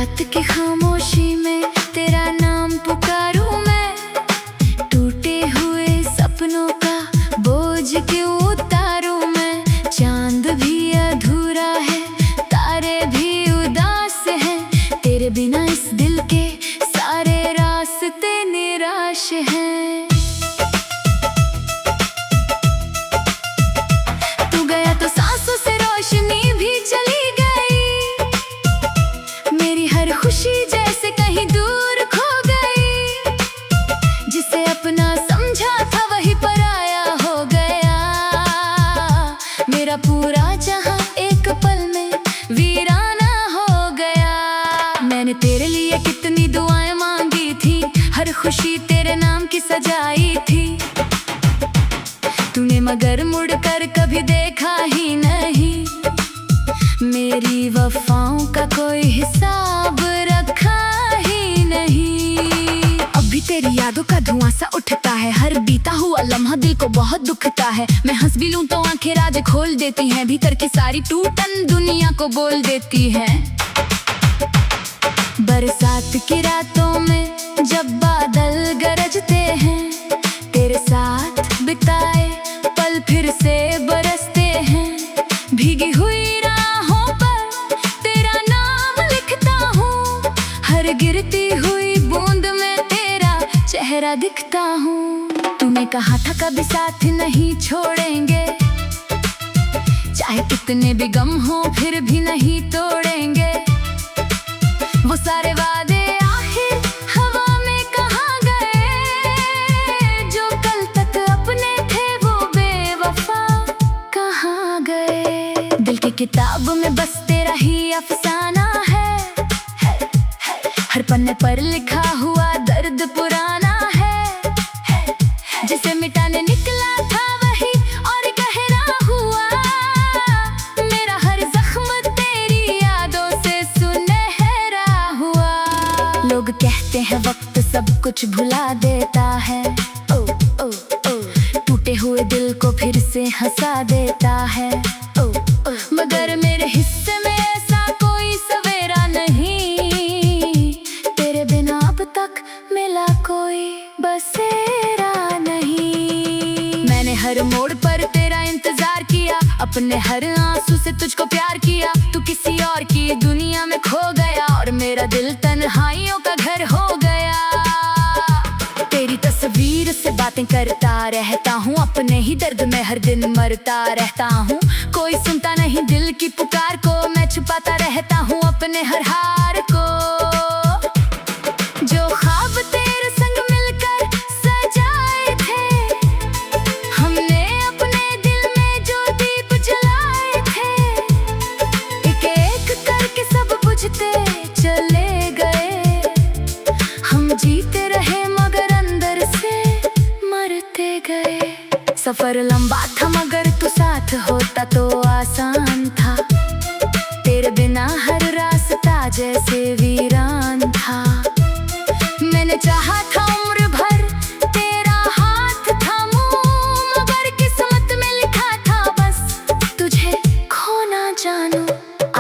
रात की खामोशी में तेरा नाम पुकारूं मैं, टूटे हुए सपनों का बोझ क्यों उतारूं मैं। चांद भी अधूरा है, तारे भी उदास हैं, तेरे बिना इस दिल के सारे रास्ते निराश हैं। तू गया तो सांसों से रोशनी भी चली गई, मेरी हर खुशी जैसे कहीं दूर खो गई। जिसे अपना समझा था वही पराया हो गया, मेरा पूरा जहां एक पल में वीराना हो गया। मैंने तेरे लिए कितनी दुआएं मांगी थी, हर खुशी तेरे नाम की सजाई थी, तूने मगर मुड़कर कभी देखा ही नहीं। मेरी वफाओं का कोई हिसाब रखा ही नहीं। अब भी तेरी यादों का धुआं सा उठता है, हर बीता हुआ लम्हा दिल को बहुत दुखता है। मैं हंस भी लूं तो आंखें राज खोल देती हैं, भीतर की सारी टूटन दुनिया को बोल देती है। बरसात की रातों में जब बादल गरजते हैं, तेरे साथ बिताए पल फिर से बरसते हैं। भीगी हुई राहों पर तेरा नाम लिखता हूँ, हर गिरती हुई बूंद में तेरा चेहरा दिखता हूँ। तूने कहा था कभी साथ नहीं छोड़ेंगे, चाहे कितने भी गम हो फिर भी नहीं तोड़ेंगे। वो सारे वादे आखिर हवा में कहाँ गए, जो कल तक अपने थे वो बेवफा कहाँ गए। दिल की किताब में बस तेरा ही अफसाना है, हर पन्ने पर लिखा हुआ दर्द पुराना है। जिसे मिटाने निकला था वही और गहरा हुआ, मेरा हर जख्म तेरी यादों से सुनहरा हुआ। लोग कहते हैं वक्त सब कुछ भुला देता है, ओ ओ ओ टूटे हुए दिल को फिर से हंसा देता है। ओ ओ मगर मेरे हिस्से में ऐसा कोई सवेरा नहीं, तेरे बिना अब तक मिला कोई बसेरा नहीं। मैंने हर मोड़ पर तेरा इंतजार किया, अपने हर आंसू से तुझको प्यार किया। तू किसी और की दुनिया में खो गया और मेरा दिल तन्हाइयों का घर हो गया। तेरी तस्वीर से बातें करता रहता हूँ, अपने ही दर्द में हर दिन मरता रहता हूँ। कोई सुनता नहीं दिल की पुकार को, मैं छुपाता रहता हूँ अपने हर हार को। जो ख्वाब तेरे संग मिलकर सजाए थे, हमने अपने दिल में जो दीप जलाए थे, एक एक करके सब बुझते चले गए। हम जीते रहे मगर अंदर से मरते गए। सफर लंबा था मगर तू साथ होता तो आसान था, तेरे बिना हर रास्ता जैसे वीरान था। मैंने चाहा था उम्र भर तेरा हाथ थामूं, मगर किस्मत में लिखा था बस तुझे खो ना जानूं।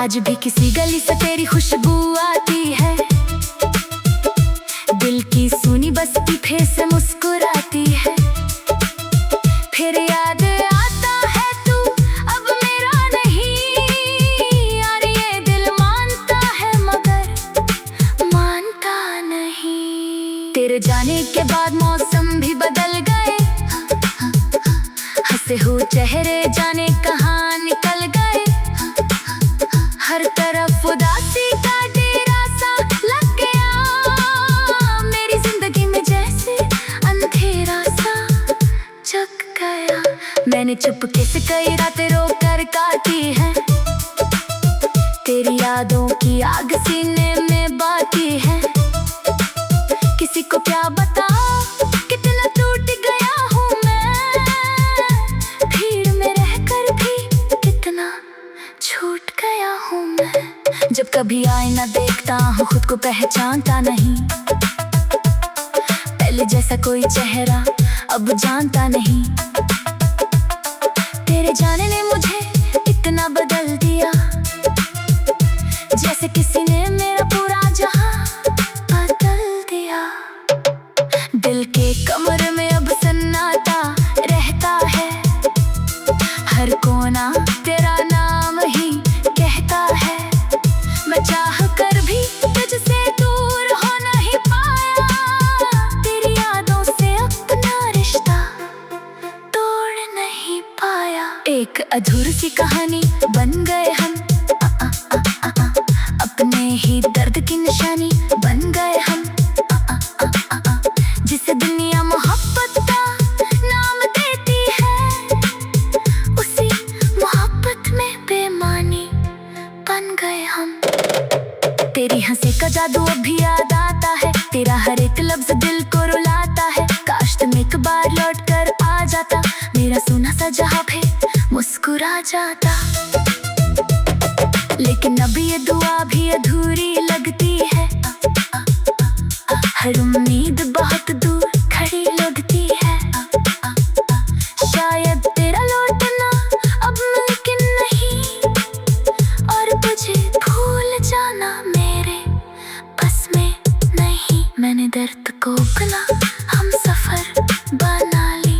आज भी किसी गली से तेरी खुशबू आती है, दिल की सुनी बस्ती फिर से मुस्कुराती है। फिर याद आता है तू अब मेरा नहीं, यार ये दिल मानता है मगर मानता नहीं। तेरे जाने के बाद मौसम भी बदल गए, हंसे हुए चेहरे जाने कहाँ निकल गए। हर तरफ उदासी का डेरा सा लग गया, मेरी जिंदगी में जैसे अंधेरा सा जग गया। मैंने चुपके से कई रातें रो कर काटी है, तेरी यादों की आग सीने में बाती है। किसी को क्या बताऊं कितना टूट गया हूँ मैं, भीड़ में रहकर भी कितना छूट गया हूँ मैं। जब कभी आईना देखता हूँ खुद को पहचानता नहीं, पहले जैसा कोई चेहरा अब जानता नहीं। तेरे जाने ने मुझे इतना बदल दिया, जैसे किसी ने मेरा पूरा अधूरी सी कहानी बन गए हम। अपने ही दर्द की निशानी बन गए हम। जिसे दुनिया मोहब्बत का नाम देती है, उसी मोहब्बत में बेमानी बन गए हम। तेरी हंसी का जादू अब भी याद आता है, तेरा हर एक लफ्ज दिल को रुलाता है। काश तुम एक बार लौट कर आ जाता, मेरा सोना सा जहां पे मुस्कुरा जाता। लेकिन अब ये दुआ भी अधूरी लगती है, हर उम्मीद बहुत दूर खड़ी लगती है। शायद तेरा लौटना अब मुमकिन नहीं, और तुझे भूल जाना मेरे बस में नहीं। मैंने दर्द को अपना हम सफर बना ली।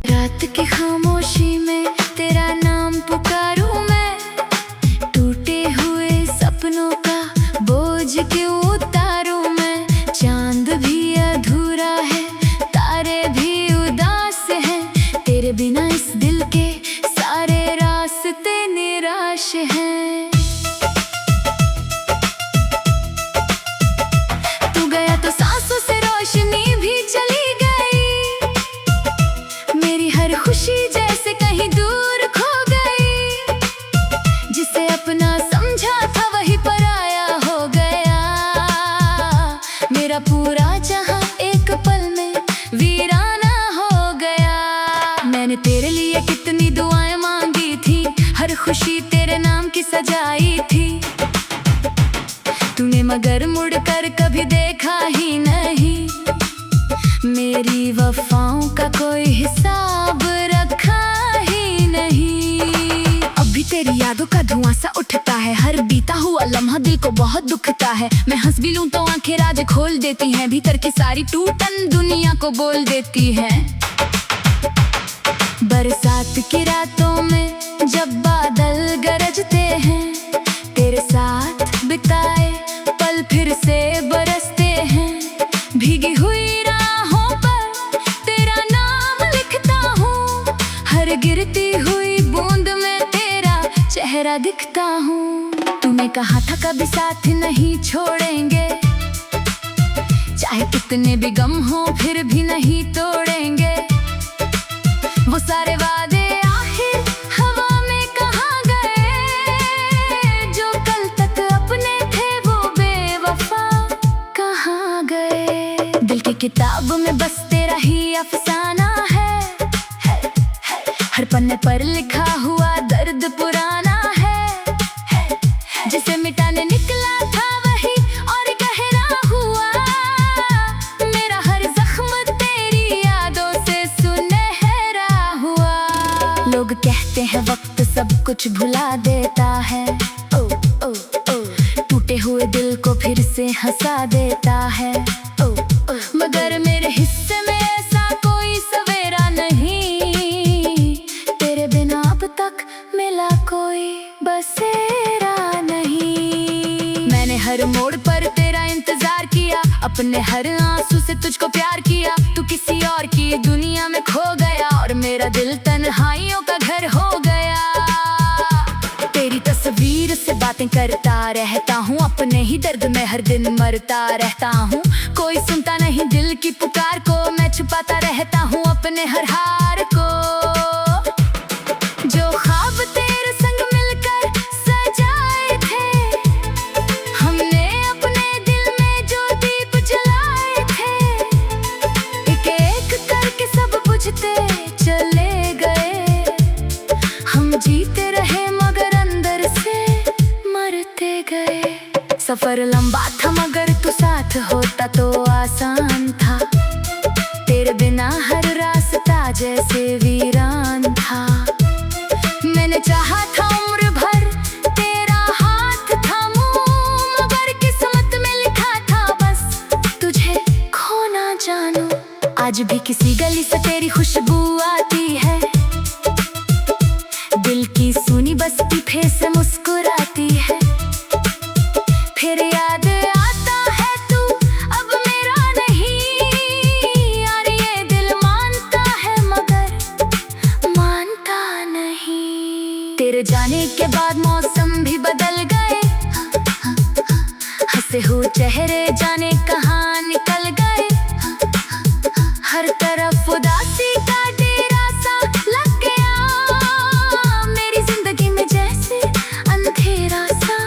रात की खामोशी में तेरा नाम पुकारूं मैं, टूटे हुए सपनों का बोझ क्यों उतारूं मैं। चांद भी अधूरा है, तारे भी उदास हैं, तेरे बिना इस दिल के सारे रास्ते निराश हैं। तू गया तो सांसों से रोशनी भी चली गई, मेरी हर खुशी जैसे कहीं दूर खो गई। जिसे अपना समझा था वही पराया हो गया, मेरा पूरा जहां एक पल में वीराना हो गया। मैंने तेरे लिए कितनी दुआएं मांगी थी, हर खुशी तेरे नाम की सजाई थी। तूने मगर मुड़ कर कभी देखा ही नहीं, मेरी वफाओं का कोई हिसाब रखा ही नहीं। अभी तेरी यादों का धुआं सा उठता है, हर बीता हुआ लम्हा दिल को बहुत दुखता है। मैं हंस भी लूं तो आंखें राज खोल देती हैं, भीतर की सारी टूटन दुनिया को बोल देती है। बरसात की रातों में जब बादल गरजते हैं, तेरे साथ बिताए पल फिर से बरसते हैं। भीगी हुई राहों पर तेरा नाम लिखता हूँ, हर गिरती हुई बूंद में तेरा चेहरा दिखता हूँ। तूने कहा था कभी साथ नहीं छोड़ेंगे, चाहे कितने भी गम हो फिर भी नहीं तोड़ेंगे। वो सारे वादे आखिर हवा में कहाँ गए, जो कल तक अपने थे वो बेवफा कहाँ गए। दिल की किताब में बस तेरा ही अफसाना है, हर पन्ने पर लिखा हुआ दर्द पुराना है। जिसे मिटाने निकला था वही और गहरा हुआ, मेरा हर जख्म तेरी यादों से सुनहरा हुआ। लोग कहते हैं वक्त सब कुछ भुला देता है, ओ ओ ओ टूटे हुए दिल को फिर से हंसा देता है। ओ ओ मगर मेरे हिस्से में ऐसा कोई सवेरा नहीं, तेरे बिना अब तक मिला कोई बसेरा नहीं। मैंने हर मोड़ पर तेरा इंतजार किया, अपने हर आंसू से तुझको प्यार किया। तू किसी और की दुनिया में खो गया, और मेरा दिल तन्हाइयों का घर हो गया। तेरी तस्वीर से बातें करता रहता हूँ, अपने ही दर्द में हर दिन मरता रहता हूँ। कोई सुनता नहीं दिल की पुकार को, मैं छुपाता रहता हूँ अपने हर हार को। जो ख्वाब तेरे संग मिलकर सजाए थे, हमने अपने दिल में जो दीप जलाए थे, एक एक करके सब बुझते चले गए। हम जीते रहे मगर अंदर से मरते गए। सफर लंबा था मगर तू साथ होता तो आसान था, तेरे बिना हर रास्ता जैसे वीरान था। मैंने चाहा था उम्र भर तेरा हाथ थामूं, मगर किस्मत में लिखा था बस तुझे खो ना जानूं। आज भी किसी गली से तेरी खुशबू आती है, दिल की सुनी बस्ती फिर से मुस्कुराती है। फिर याद आता है तू अब मेरा नहीं, आने के बाद मौसम भी बदल गए, हंसे हुए चेहरे जाने कहाँ निकल गए। हर तरफ उदासी का डेरा सा लग गया, मेरी जिंदगी में जैसे अंधेरा सा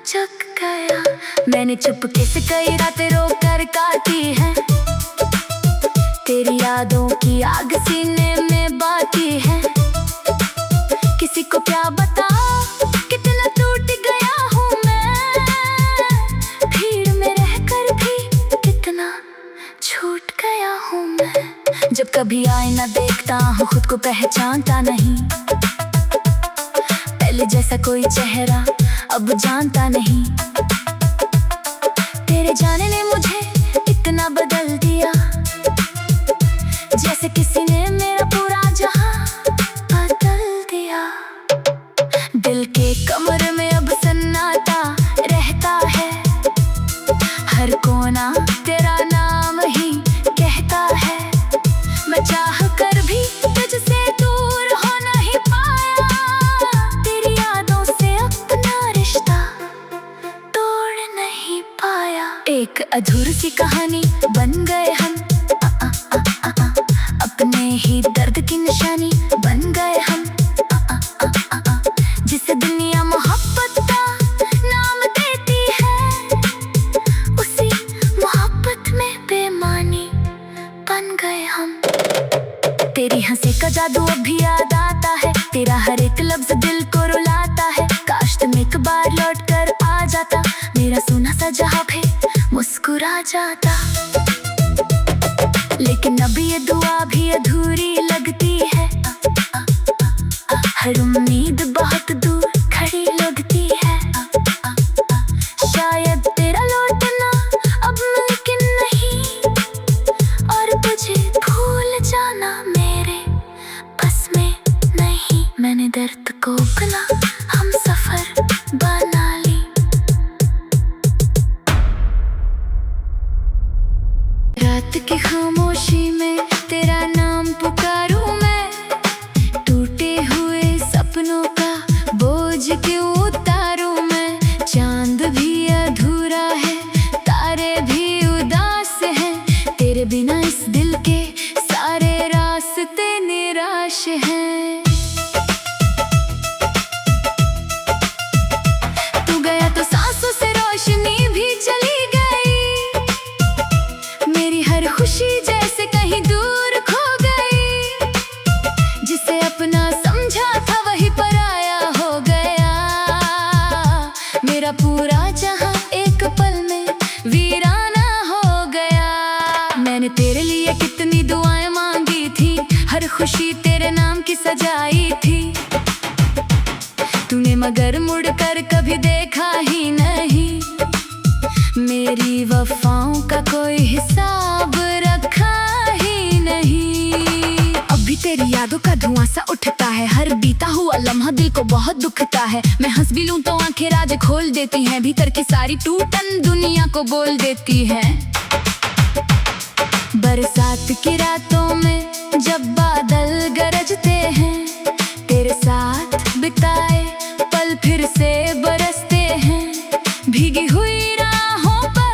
जग गया। मैंने चुपके से कई रातें रो कर काटी है, तेरी यादों की आग सीने में बाकी है। किसी को क्या बताऊं कितना टूट गया हूँ मैं, भीड़ में रहकर भी कितना छूट गया हूँ मैं। जब कभी आईना देखता हूँ खुद को पहचानता नहीं, पहले जैसा कोई चेहरा अब जानता नहीं। तेरे जाने ने मुझे इतना बदल दिया, जैसे किसी ने मेरा पूरा जहां बदल दिया। दिल के कमरे में अब सन्नाटा रहता है, हर कोना तेरा नाम ही कहता है। मैं चाह कर भी तुझसे दूर हो नहीं पाया, तेरी यादों से अपना रिश्ता तोड़ नहीं पाया। एक अधूरी सी कहानी बन गए हम, अपने ही दर्द की निशानी बन गए हम। जिसे दुनिया मोहब्बत का नाम देती है, उसी मोहब्बत में बेमानी बन गए हम। तेरी हंसी का जादू अब भी याद आता है, तेरा हर एक लफ्ज दिल को रुलाता है। काश तुम एक बार लौट कर आ जाता, मेरा सुना सा जहां भी मुस्कुरा जाता। लेकिन अब ये दुआ भी अधूरी लगती है, हर उम्मीद बहुत दूर खड़ी लगती है। शायद तेरा लौटना अब मुमकिन नहीं, और तुझे भूल जाना मेरे बस में नहीं। मैंने दर्द को अपना हम सफर बना ली। रात की खामोशी में तेरा नाम पुकारूं मैं, टूटे हुए सपनों का बोझ क्यों उतारूं मैं। चांद भी अधूरा है, तारे भी उदास हैं, तेरे बिना इस दिल के सारे रास्ते निराश हैं। तू गया तो सांसों से रोशनी भी चली गई, मेरी हर खुशी जैसे कहीं दूर खो गई। जिसे अपना समझा था वही पराया हो गया, मेरा पूरा जहां एक पल में वीराना हो गया। मैंने तेरे लिए कितनी दुआएं मांगी थी, हर खुशी तेरे नाम की सजाई थी। तूने मगर मुड़ कर कभी देखा ही नहीं, मेरी वफाओं का कोई हिसाब रखा ही नहीं। अभी तेरी यादों का धुआं सा उठता है, हर बीता हुआ लम्हा दिल को बहुत दुखता है। मैं हंस भी लूं तो आंखें राज खोल देती हैं, भीतर की सारी टूटन दुनिया को बोल देती है। बरसात की रातों में जब बादल गरजते हैं, तेरे साथ बिताए पल फिर से बरसते हैं। भीगी हुई राहों पर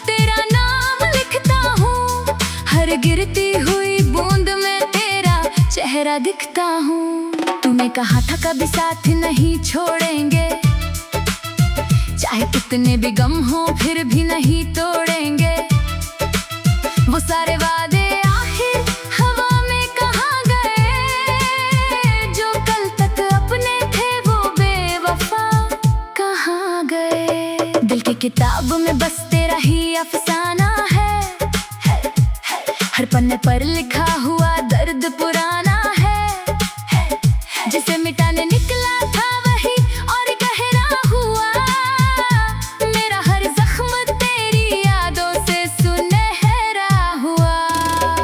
तेरा नाम लिखता हूँ, हर गिरती हुई बूंद में तेरा चेहरा दिखता हूँ। तूने कहा था कभी साथ नहीं छोड़ेंगे, चाहे कितने भी गम हो फिर भी नहीं तोड़ेंगे। वो सारे वादे आखिर हवा में कहाँ गए, जो कल तक अपने थे वो बेवफा कहाँ गए। दिल की किताब में बस तेरा ही अफसाना है, हर पन्ने पर लिखा हुआ दर्द पुराना है। जिसे मिटाने निकला था वही और गहरा हुआ, मेरा हर जख्म तेरी यादों से सुनहरा हुआ।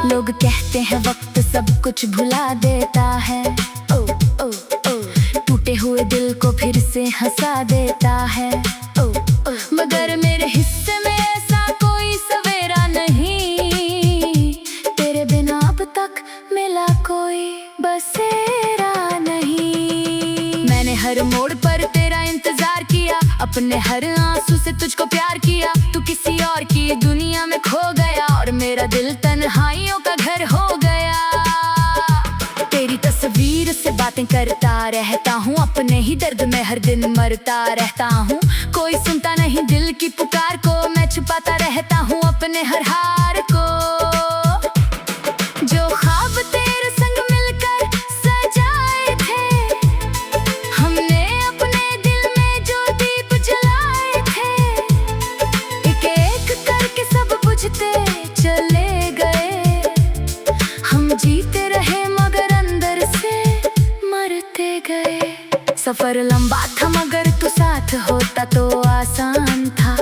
लोग कहते हैं वक्त सब कुछ भुला देता है, ओ ओ ओ टूटे हुए दिल को फिर से हंसा देता है। ओ ओ मगर मेरे हिस्से में ऐसा कोई सवेरा नहीं, तेरे बिना अब तक मिला कोई बसेरा नहीं। मैंने हर हर मोड़ पर तेरा इंतजार किया, अपने हर आंसू से तुझको प्यार किया। तू किसी और की दुनिया में खो गया और मेरा दिल तन्हाइयों का घर हो गया। तेरी तस्वीर से बातें करता रहता हूँ, अपने ही दर्द में हर दिन मरता रहता हूँ। कोई सुनता नहीं दिल की पुकार को, मैं छुपाता रहता हूँ अपने हर हार को। जो ख्वाब तेरे संग मिलकर सजाए थे, हमने अपने दिल में जो दीप जलाए थे, एक एक करके सब बुझते चले गए। हम जीते रहे मगर अंदर से मरते गए। सफर लंबा था मगर तू साथ होता तो आसान था।